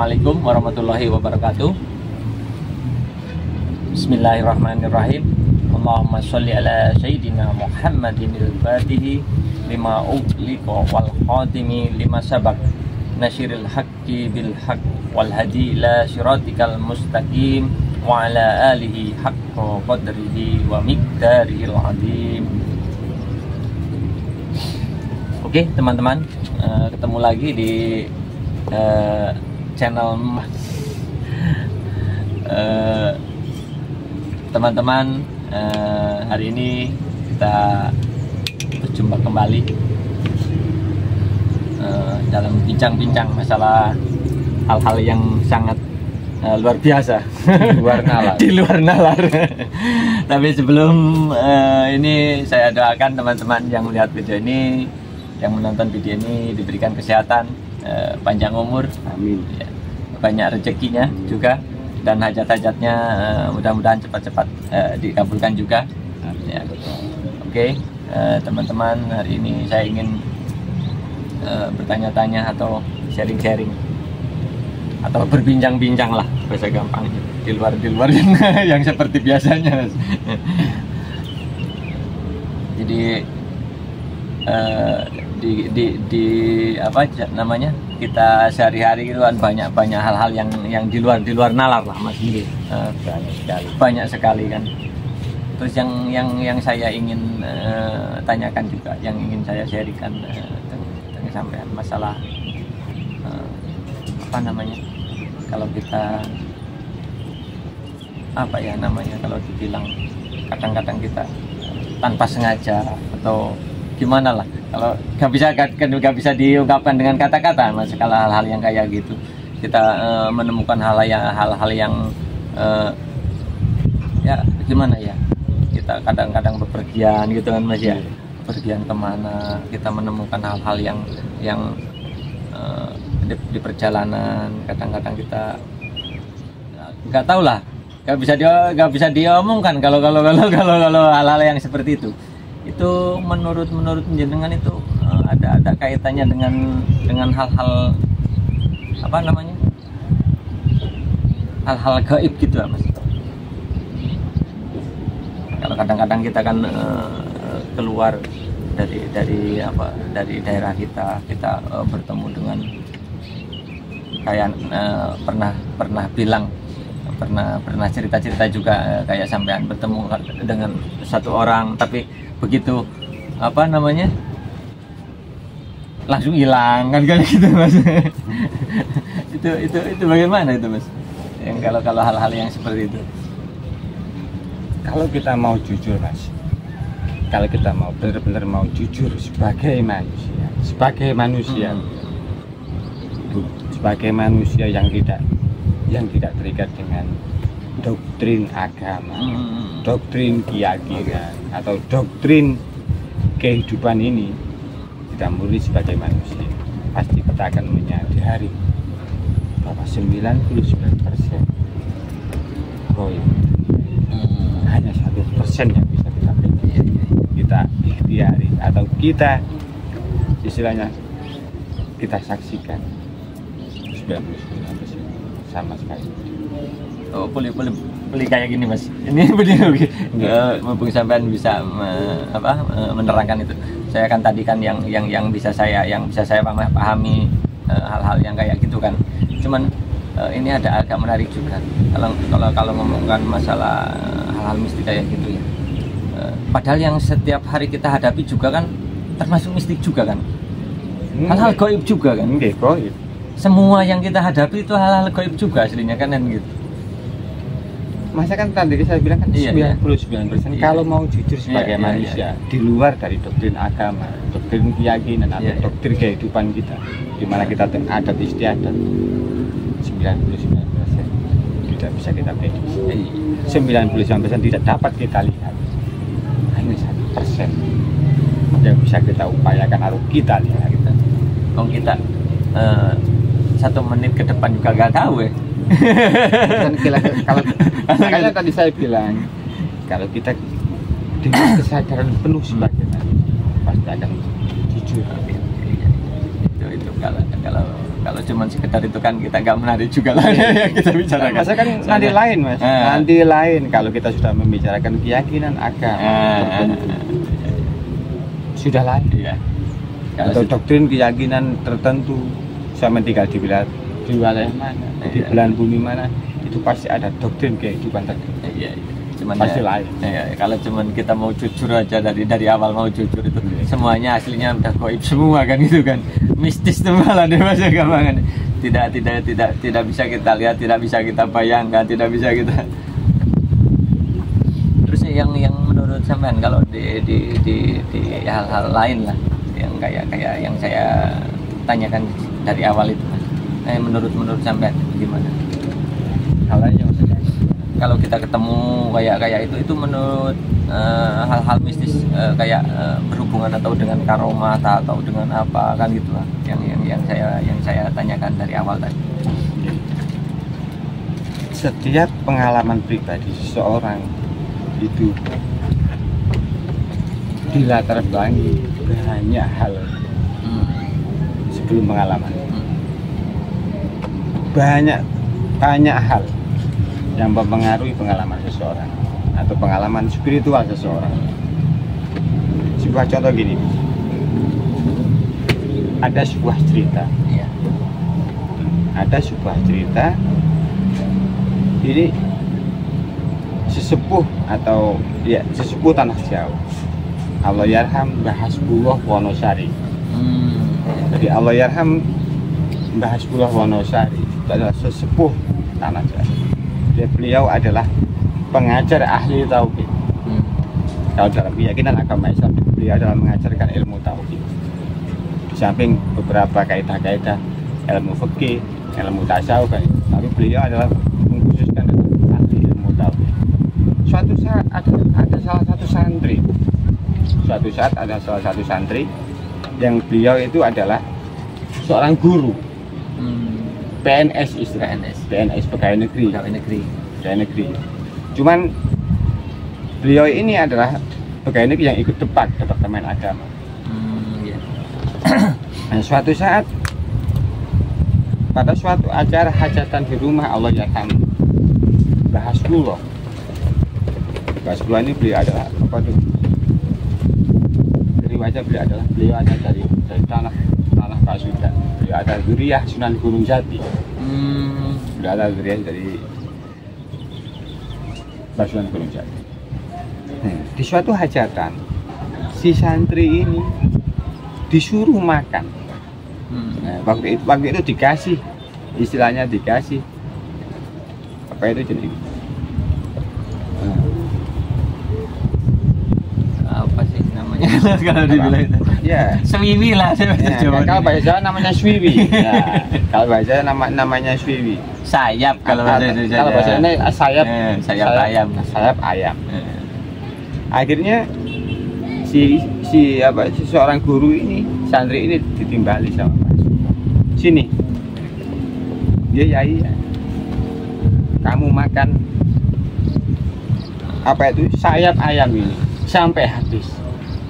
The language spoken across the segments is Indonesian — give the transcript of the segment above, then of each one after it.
Assalamualaikum warahmatullahi wabarakatuh. Bismillahirrahmanirrahim. Allahumma sholli ala sayyidina Muhammadin al-Fatihi lima ughliqa wal khatimi lima sabaq nasyiril haqqi bil haqq wal hadi ila siratikal mustaqim wa ala alihi haqqa qadrihi wa miqdarihil azim. Oke teman-teman, ketemu lagi di channel teman-teman. Hari ini kita berjumpa kembali dalam bincang-bincang masalah hal-hal yang sangat luar biasa luar nalar. Di luar nalar. Tapi sebelum ini saya doakan teman-teman yang melihat video ini, yang menonton video ini diberikan kesehatan, panjang umur, amin ya, banyak rezekinya juga, dan hajat-hajatnya mudah-mudahan cepat-cepat dikabulkan juga ya. Oke, teman-teman, hari ini saya ingin bertanya-tanya atau sharing-sharing atau berbincang-bincang lah bahasa gampangnya, di luar yang seperti biasanya. Jadi di apa namanya, kita sehari-hari itu kan banyak hal-hal yang di luar nalar lah Mas. Banyak sekali kan. Terus yang saya ingin tanyakan juga, yang ingin saya sharingkan dengan sampean, masalah apa namanya, kalau kita apa ya namanya, kalau dibilang kadang-kadang kita tanpa sengaja atau gimana lah, kalau nggak bisa diungkapkan dengan kata-kata Mas, kalau hal-hal yang kayak gitu kita menemukan hal-hal yang ya gimana ya, kita kadang-kadang bepergian gitu kan Mas ya, bepergian kemana, kita menemukan hal-hal yang di perjalanan, kadang-kadang kita nggak tahu lah, nggak bisa diomongkan kalau hal-hal yang seperti itu menurut jenengan itu ada kaitannya dengan hal-hal apa namanya, hal-hal gaib gitu Mas. Kalau kadang-kadang kita kan keluar dari daerah kita bertemu dengan kayak pernah cerita juga kayak sampean bertemu dengan satu orang, tapi begitu apa namanya langsung hilang kan gitu Mas. itu bagaimana itu Mas, yang kalau hal-hal yang seperti itu? Kalau kita mau jujur Mas, kalau kita mau benar-benar mau jujur sebagai manusia sebagai manusia yang tidak terikat dengan doktrin agama, doktrin keyakinan, atau doktrin kehidupan ini, kita murni sebagai manusia, pasti kita akan menyadari bahwa 99% goib, hanya 1% yang bisa kita pilih, kita ikhtiari, atau kita istilahnya kita saksikan. 99% sama sekali. Oh, boleh kayak gini Mas. Ini begini. Mumpung sampean bisa menerangkan itu. Saya kan tadi kan yang bisa saya pahami hal-hal yang kayak gitu kan. Cuman ini ada agak menarik juga. Kalau ngomongkan masalah hal-hal mistik kayak gitu ya. Padahal yang setiap hari kita hadapi juga kan termasuk mistik juga kan. Hal-hal gaib juga kan. Gaib. Semua yang kita hadapi itu hal-hal gaib juga aslinya kan gitu. Masa kan tadi saya bilang kan 99%. Kalau mau jujur sebagai manusia, di luar dari doktrin agama, doktrin keyakinan, atau doktrin kehidupan kita, di mana kita adat istiadat, 99% tidak bisa kita prediksi. 99% tidak dapat kita lihat. Hanya 1% yang bisa kita upayakan atau kita lihat. Kita 1 menit ke depan juga nggak tahu ya. Kalau makanya tadi saya bilang, kalau kita dengan kesadaran penuh sebagai manusia, pasti akan jujur. Itu kalau Kalau cuma sekedar itu kan kita nggak menarik juga lah yang kita bicarakan. Masa kan nanti lain mas, nanti lain kalau kita sudah membicarakan keyakinan agama sudah lain. Iya. Atau doktrin keyakinan tertentu, sama tinggal di wilayah mana, di belahan bumi mana, itu pasti ada doktrin kehidupan tertentu. Iya. Cuman pasti lain. Ya, kalau cuman kita mau jujur aja dari awal mau jujur itu semuanya aslinya udah goib semua kan itu kan, mistis semua lah deh mas, gampangan. Tidak bisa kita lihat, tidak bisa kita bayangkan, tidak bisa kita. Terus yang menurut sampean kalau di hal-hal lain lah yang kayak yang saya tanyakan dari awal itu mas, menurut sampean gimana? Hal lain yang maksudnya? Kalau kita ketemu kayak itu menurut hal-hal mistis kayak berhubungan atau dengan karomah atau dengan apa kan gitulah yang saya tanyakan dari awal tadi. Setiap pengalaman pribadi seseorang itu dilatar belakangi banyak hal sebelum pengalaman. Banyak hal yang mempengaruhi pengalaman seseorang atau pengalaman spiritual seseorang. Sebuah contoh gini, ada sebuah cerita, ini sesepuh atau sesepuh tanah Jawa, Allahyarham Mbah Hasbullah Wonosari. Jadi Allahyarham Mbah Hasbullah Wonosari itu adalah sesepuh tanah Jawa. Beliau adalah pengajar ahli tauhid. Kalau dalam keyakinan agama Islam, beliau adalah mengajarkan ilmu tauhid. Di samping beberapa kaidah-kaidah ilmu fikih, ilmu tasawuf, tapi beliau adalah mengkhususkan ahli ilmu tauhid. Suatu saat ada salah satu santri yang beliau itu adalah seorang guru. PNS istilahnya, PNS pegawai negeri. Cuman beliau ini adalah pegawai negeri yang ikut departemen agama. Nah, suatu saat pada suatu acara hajatan di rumah Allahyarham Mbah Hasbullah ini beliau adalah apa tuh? Dari wajah beliau ada dari tanah Pasundan. Beliau ada zuriyah Sunan Gunung Jati. Beliau ada zuriyah dari Sunan Gunung Jati. Di suatu hajatan, si santri ini disuruh makan. Waktu itu dikasih, istilahnya dikasih apa itu jadi? Apa sih namanya kalau dibilang itu? Ya, swiwi lah saya Jawa. Kalau bahasa Jawa namanya swiwi. Ya, kalau bahasa namanya swiwi. Sayap kalau bahasa Indonesia. Kalau bahasa ini sayap ayam. Sayap ayam. Akhirnya si seorang guru ini, santri ini ditimbali sama Mas. Sini. Iya, kamu makan apa itu sayap ayam ini sampai habis.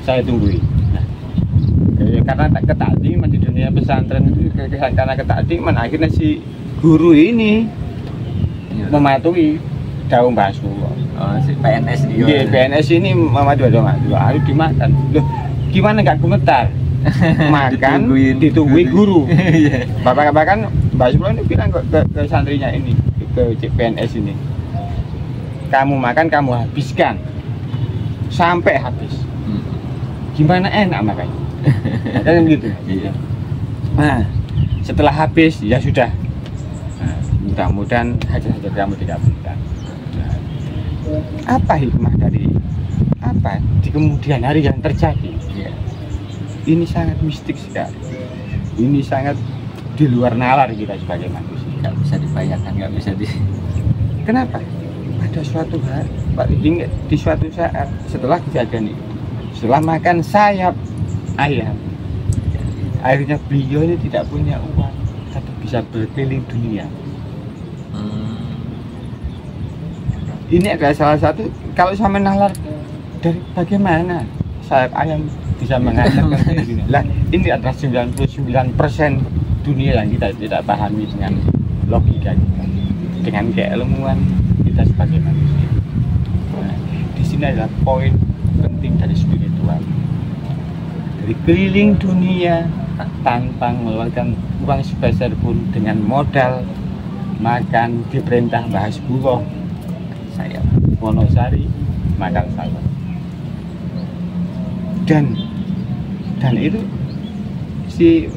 Saya tungguin. Karena ketakdiman di dunia pesantren itu, karena ketakdiman akhirnya si guru ini mematuhi daun Mbah Hasbullah. Si PNS dia. Iya, PNS ini mematuhi harus dimakan. Loh, gimana nggak gemetar? Makan ditungguin guru. Bahkan Mbah Hasbullah ini bilang ke santrinya ini, ke PNS ini, kamu makan kamu habiskan sampai habis. Gimana enak makanya? Kan gitu. Iya. Nah, setelah habis ya sudah. Nah, mudah-mudahan hajat-hajat kamu dikabulkan. Nah, apa hikmah dari apa di kemudian hari yang terjadi? Iya. Ini sangat mistik sekali. Ini sangat di luar nalar kita sebagai manusia. Nggak bisa dibayangkan, nggak bisa di. Kenapa? Pada suatu hari, di suatu saat setelah kejadian itu, setelah makan sayap ayam, akhirnya beliau ini tidak punya uang tapi bisa berkeliling dunia. Ini adalah salah satu, kalau sama nalar dari bagaimana sayap ayam bisa mengantarkan ke dunia. Lah, ini adalah 99% dunia yang kita tidak pahami dengan logika kita, dengan keilmuan kita sebagai manusia. Nah, di sini adalah poin penting dari spiritual. Dari keliling dunia tanpa mengeluarkan uang sepeser pun, dengan modal makan diperintah bahas buroh saya Wonosari makan saya, dan itu si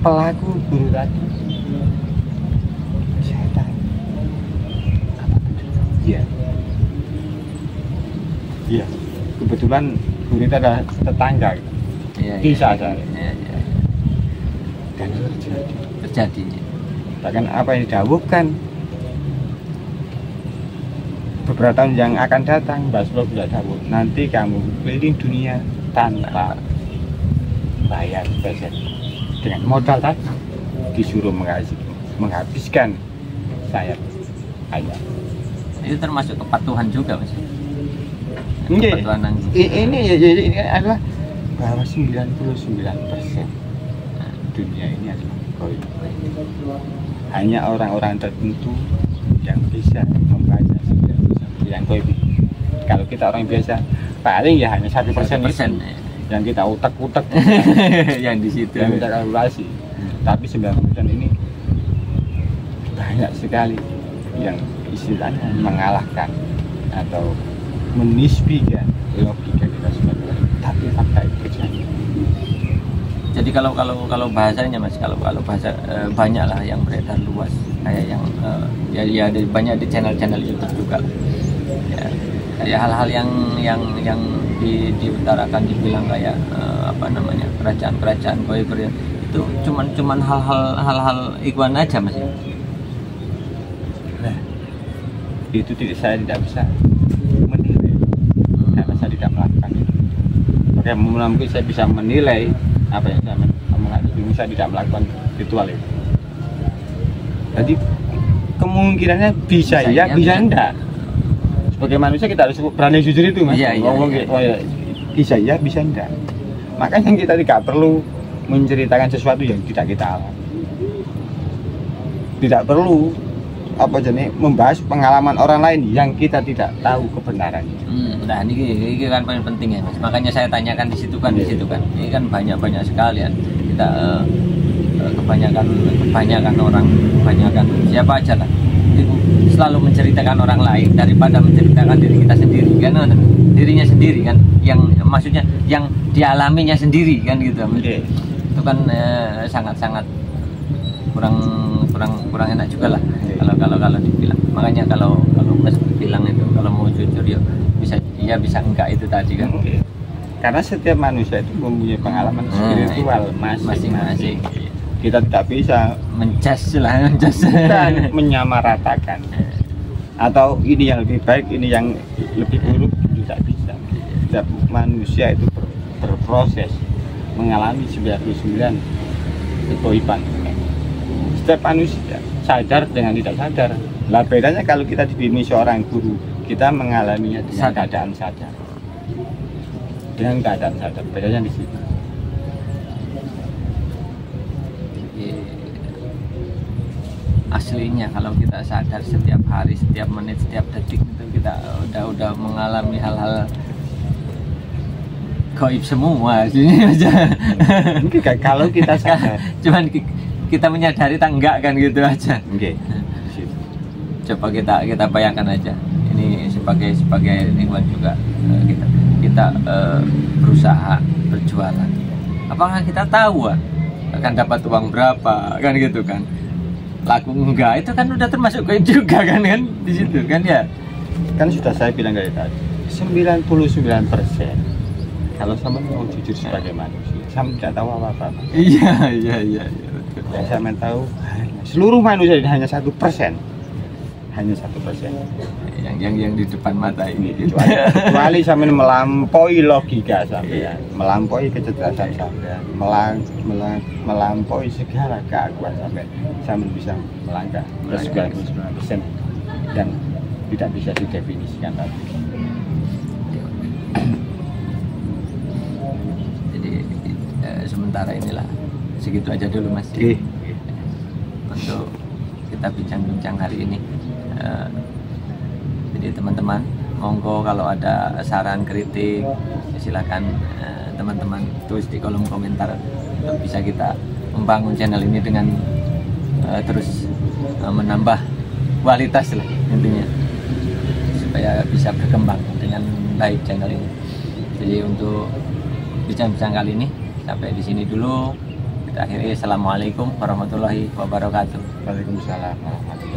pelaku guru tadi setan apa betul? Iya kebetulan guru itu adalah tetangga kisah saya dan terjadi bahkan apa yang didawuhkan beberapa tahun yang akan datang. Mbak Slo sudah dawuh, nanti kamu keliling dunia tanpa bayar spesial, dengan modal tadi disuruh menghabiskan sayap ayam. Itu termasuk kepatuhan juga Mas. Ini adalah bahwa 99% dunia ini adalah goib. Hanya orang-orang tertentu yang bisa membaca yang goib. Kalau kita orang biasa paling ya hanya 1% yang kita utek-utek yang di situ yang kita kalkulasi. Tapi 90% ini banyak sekali yang istilahnya mengalahkan atau menisbikan logika kita sebagai, tapi fakta itu terjadi. Jadi kalau bahasanya Mas, kalau bahasa banyak lah yang beredar luas kayak yang ya ada banyak di channel-channel YouTube juga ya, kayak hal-hal yang diutarakan dibilang kayak kerajaan goib itu cuman hal-hal iguan aja Mas ya. Nah, itu saya tidak bisa menilai karena saya tidak melakukan itu. Oke, mungkin saya bisa menilai apa yang saya mengatakan, saya tidak melakukan ritual itu. Jadi kemungkinannya bisa bisa enggak. Sebagai manusia kita harus berani jujur itu Mas. Ngomong bisa bisa enggak. Makanya kita tidak perlu menceritakan sesuatu yang tidak kita alami. Tidak perlu membahas pengalaman orang lain yang kita tidak tahu kebenarannya. Nah ini kan paling penting ya Mas. Makanya saya tanyakan di situ kan. Ini kan banyak sekali ya. Kita kebanyakan orang, siapa aja lah itu selalu menceritakan orang lain daripada menceritakan diri kita sendiri kan, dirinya sendiri kan, yang maksudnya yang dialaminya sendiri kan gitu. Itu kan sangat kurang enak juga lah kalau dibilang. Makanya kalau Mas bilang itu kalau mau jujur ya bisa enggak itu tadi kan. Karena setiap manusia itu mempunyai pengalaman spiritual masing-masing. Kita tidak bisa dan menyamaratakan atau ini yang lebih baik, ini yang lebih buruk, tidak bisa. Setiap manusia itu berproses mengalami 99 kegaiban. Setiap manusia sadar dengan tidak sadar. Lah bedanya kalau kita dibimbing seorang guru, kita mengalaminya dengan keadaan sadar. Dengan keadaan sadar, bedanya di situ. Aslinya kalau kita sadar setiap hari, setiap menit, setiap detik itu kita udah mengalami hal-hal gaib semua sini aja. Mungkin kalau kita sadar, cuman kita menyadari tak enggak kan gitu aja. Coba kita bayangkan aja. Ini sebagai lingkungan juga kita berusaha berjualan. Apakah kita tahu akan dapat uang berapa kan gitu kan? Laku enggak itu kan udah termasuk gaib juga kan di situ kan ya. Kan sudah saya bilang dari tadi 99% kalau sama mau jujur sebagai manusia, saya tidak tahu apa-apa. Iya betul. Yang saya tahu seluruh manusia ini hanya 1%. Hanya 1%. Yang di depan mata ini. Kecuali sampai melampaui logika sampai, melampaui kecerdasan sampai, melampaui segala keaguan sampai bisa melangkah ke 99% dan tidak bisa didefinisikan lagi. Jadi sementara inilah segitu aja dulu Mas. Untuk kita bincang-bincang hari ini. Jadi teman-teman, monggo kalau ada saran kritik silakan teman-teman tulis di kolom komentar untuk bisa kita membangun channel ini dengan terus menambah kualitas lah intinya, supaya bisa berkembang dengan baik channel ini. Jadi untuk bincang-bincang kali ini sampai di sini dulu. Kita akhiri. Assalamualaikum warahmatullahi wabarakatuh. Waalaikumsalam warahmatullahi wabarakatuh.